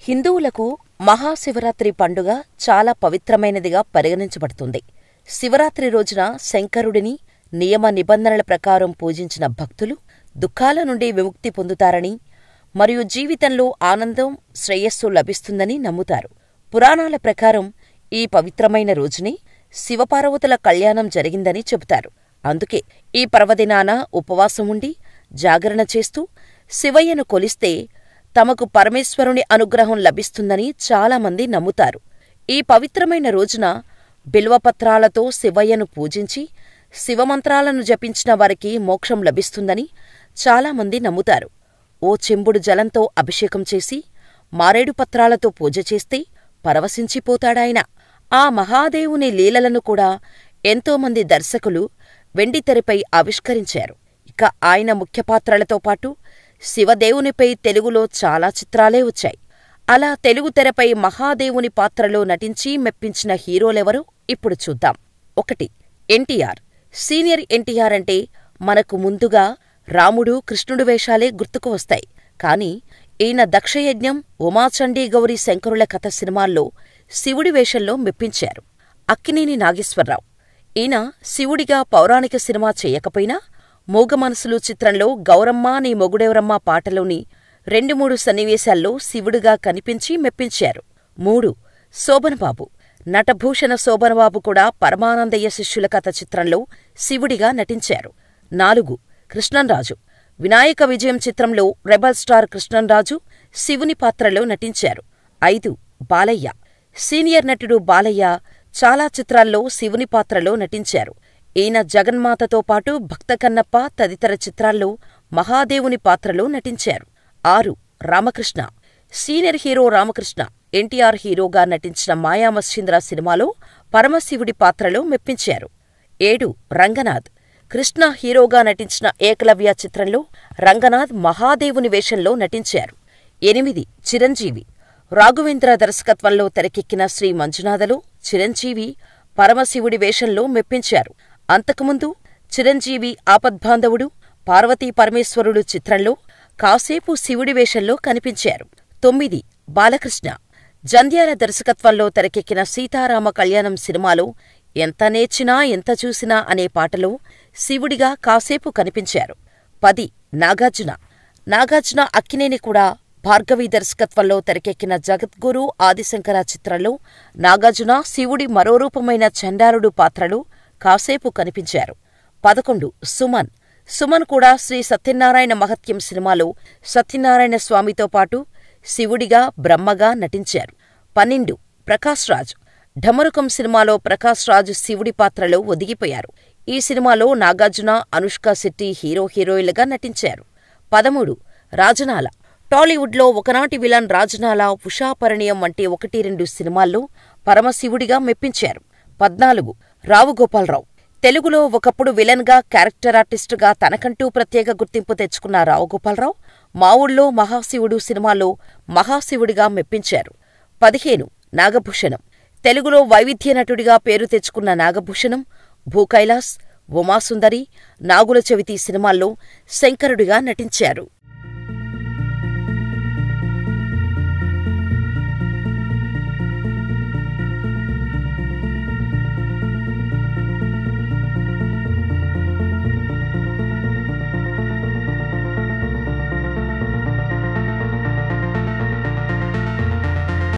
హిందువులకు మహాశివరాత్రి పండుగ చాలా పవిత్రమైనదిగా పరిగణించబడుతుంది. శివరాత్రి రోజున శంకరుడిని నియమ నిబంధనల ప్రకారం పూజించిన భక్తులు దుఃఖాల నుండి విముక్తి పొందుతారని మరియు జీవితంలో ఆనందం, శ్రేయస్సు లభిస్తుందని నమ్ముతారు. పురాణాల ప్రకారం ఈ పవిత్రమైన రోజునే శివపార్వతుల కళ్యాణం జరిగిందని చెబుతారు. అందుకే ఈ పర్వదినాన ఉపవాసం ఉండి జాగరణ చేస్తూ శివయ్యను కొలిస్తే తమకు పరమేశ్వరుని అనుగ్రహం లభిస్తుందని చాలామంది నమ్ముతారు. ఈ పవిత్రమైన రోజున బిల్వపత్రాలతో శివయ్యను పూజించి శివమంత్రాలను జపించిన వారికి మోక్షం లభిస్తుందని చాలామంది నమ్ముతారు. ఓ చెంబుడు జలంతో అభిషేకం చేసి మారేడు పత్రాలతో పూజ చేస్తే పరవశించిపోతాడాయన. ఆ మహాదేవుని లీలలను కూడా ఎంతోమంది దర్శకులు వెండితెరపై ఆవిష్కరించారు. ఇక ఆయన ముఖ్యపాత్రలతో పాటు శివదేవునిపై తెలుగులో చాలా చిత్రాలే వచ్చాయి. అలా తెలుగు తెరపై మహాదేవుని పాత్రలో నటించి మెప్పించిన హీరోలెవరో ఇప్పుడు చూద్దాం. 1. ఎన్టీఆర్. సీనియర్ ఎన్టీఆర్ అంటే మనకు ముందుగా రాముడు, కృష్ణుడు వేషాలే గుర్తుకు వస్తాయి. కాని ఈయన దక్షయజ్ఞం, ఉమాచండీ గౌరీ శంకరుల కథ సినిమాల్లో శివుడి వేషంలో మెప్పించారు. అక్కినేని నాగేశ్వరరావు. ఈయన శివుడిగా పౌరాణిక సినిమా చేయకపోయినా మూగమనసులు చిత్రంలో గౌరమ్మ నీ మొగుడెవరమ్మ పాటలోని 2-3 సన్నివేశాల్లో శివుడిగా కనిపించి మెప్పించారు. 3. శోభనబాబు. నటభూషణ శోభనబాబు కూడా పరమానందయ్య శిష్యుల కథ చిత్రంలో శివుడిగా నటించారు. 4. కృష్ణంరాజు. వినాయక విజయం చిత్రంలో రెబల్ స్టార్ కృష్ణంరాజు శివుని పాత్రలో నటించారు. 5. బాలయ్య. సీనియర్ నటుడు బాలయ్య చాలా చిత్రాల్లో శివుని పాత్రలో నటించారు. ఈయన జగన్మాతతో పాటు భక్త కన్నప్ప తదితర చిత్రాల్లో మహాదేవుని పాత్రలో నటించారు. 6. రామకృష్ణ. సీనియర్ హీరో రామకృష్ణ ఎన్టీఆర్ హీరోగా నటించిన మాయామశ్చింద్ర సినిమాలో పరమశివుడి పాత్రలో మెప్పించారు. 7. రంగనాథ్. కృష్ణ హీరోగా నటించిన ఏకలవ్య చిత్రంలో రంగనాథ్ మహాదేవుని వేషంలో నటించారు. 8. చిరంజీవి. రాఘవేంద్ర దర్శకత్వంలో తెరకెక్కిన శ్రీ మంజునాథలో చిరంజీవి పరమశివుడి వేషంలో మెప్పించారు. అంతకుముందు చిరంజీవి ఆపద్బాంధవుడు, పార్వతీ పరమేశ్వరుడు చిత్రంలో కాసేపు శివుడి వేషంలో కనిపించారు. 9. బాలకృష్ణ. జంధ్యాల దర్శకత్వంలో తెరకెక్కిన సీతారామ కళ్యాణం సినిమాలో ఎంత నేర్చినా ఎంత చూసినా అనే పాటలో శివుడిగా కాసేపు కనిపించారు. 10. నాగార్జున. నాగార్జున అక్కినేని కూడా భార్గవి దర్శకత్వంలో తెరకెక్కిన జగద్గురు ఆదిశంకర చిత్రంలో నాగార్జున శివుడి మరో రూపమైన చండాలుడు పాత్రలో కాసేపు కనిపించారు. 11. సుమన్. సుమన్ కూడా శ్రీ సత్యనారాయణ మహత్యం సినిమాలో సత్యనారాయణ స్వామితో పాటు శివుడిగా, బ్రహ్మగా నటించారు. 12. ప్రకాష్ రాజ్. ఢమరుకం సినిమాలో ప్రకాష్ రాజ్ శివుడి పాత్రలో ఒదిగిపోయారు. ఈ సినిమాలో నాగార్జున, అనుష్క శెట్టి హీరోయిన్లుగా నటించారు. 13. రాజనాల. టాలీవుడ్లో ఒకనాటి విలన్ రాజనాల, ఉషాపరిణయం వంటి 1-2 సినిమాల్లో పరమశివుడిగా మెప్పించారు. 14. రావు గోపాలరావు. తెలుగులో ఒకప్పుడు విలన్గా, క్యారెక్టర్ ఆర్టిస్టుగా తనకంటూ ప్రత్యేక గుర్తింపు తెచ్చుకున్న రావు గోపాలరావు మా ఊళ్ళో మహాశివుడు సినిమాలో మహాశివుడిగా మెప్పించారు. 15. నాగభూషణం. తెలుగులో వైవిధ్య నటుడిగా పేరు తెచ్చుకున్న నాగభూషణం భూకైలాస్, ఉమాసుందరి, నాగుల చవితి సినిమాల్లో శంకరుడిగా నటించారు.